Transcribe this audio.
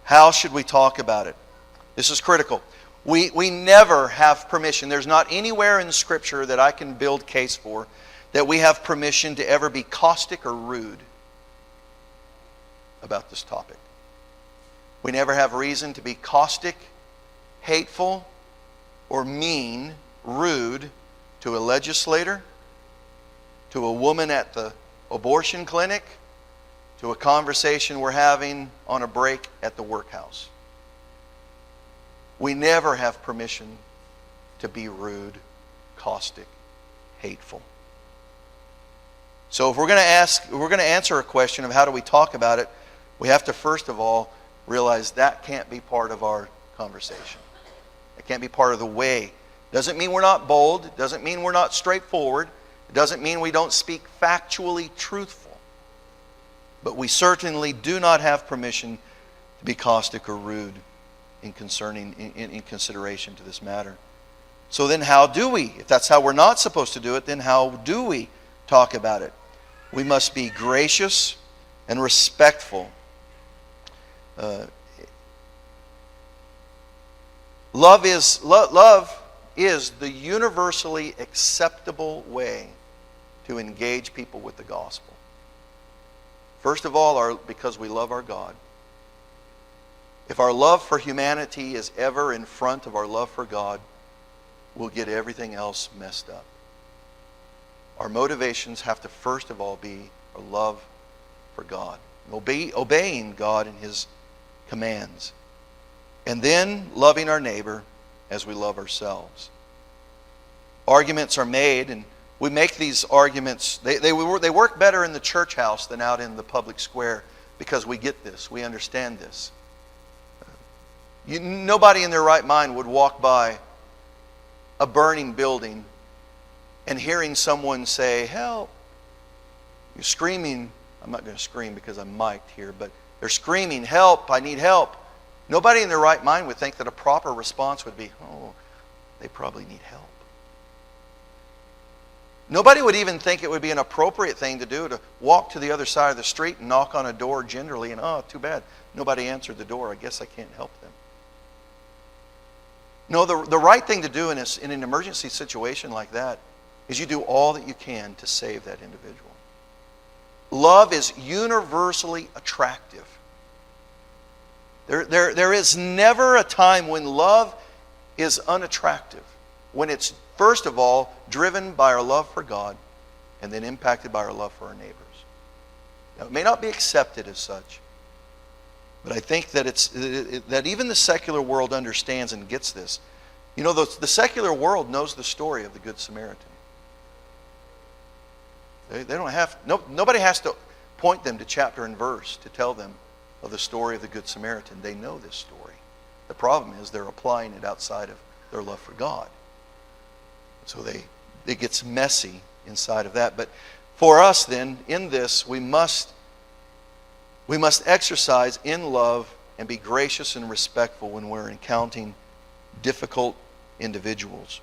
How should we talk about it? This is critical. We never have permission. There's not anywhere in Scripture that I can build case for that we have permission to ever be caustic or rude about this topic. We never have reason to be caustic, hateful, or mean, rude to a legislator, to a woman at the abortion clinic, to a conversation we're having on a break at the workhouse. We never have permission to be rude, caustic, hateful. So if we're going to answer a question of how do we talk about it, we have to first of all realize that can't be part of our conversation. It can't be part of the way. Doesn't mean we're not bold. It doesn't mean we're not straightforward. It doesn't mean we don't speak factually truthful. But we certainly do not have permission to be caustic or rude in consideration to this matter. So then how do we? If that's how we're not supposed to do it, then how do we talk about it? We must be gracious and respectful. Love is the universally acceptable way to engage people with the gospel. First of all, because we love our God. If our love for humanity is ever in front of our love for God, we'll get everything else messed up. Our motivations have to first of all be our love for God, obeying God and His commands, and then loving our neighbor as we love ourselves. Arguments are made, and we make these arguments, they work better in the church house than out in the public square because we get this, we understand this. Nobody in their right mind would walk by a burning building and hearing someone say, "Help." You're screaming. I'm not going to scream because I'm mic'd here, but they're screaming, "Help, I need help." Nobody in their right mind would think that a proper response would be, "Oh, they probably need help." Nobody would even think it would be an appropriate thing to do to walk to the other side of the street and knock on a door gingerly and, "Oh, too bad. Nobody answered the door. I guess I can't help them." No, the right thing to do in an emergency situation like that is you do all that you can to save that individual. Love is universally attractive. There is never a time when love is unattractive. When it's, first of all, driven by our love for God and then impacted by our love for our neighbors. Now, it may not be accepted as such, but I think that that even the secular world understands and gets this. You know, the secular world knows the story of the Good Samaritan. They don't have, nobody has to point them to chapter and verse to tell them of the story of the Good Samaritan. They know this story. The problem is they're applying it outside of their love for God. So it gets messy inside of that. But for us then, in this, we must exercise in love and be gracious and respectful when we're encountering difficult individuals.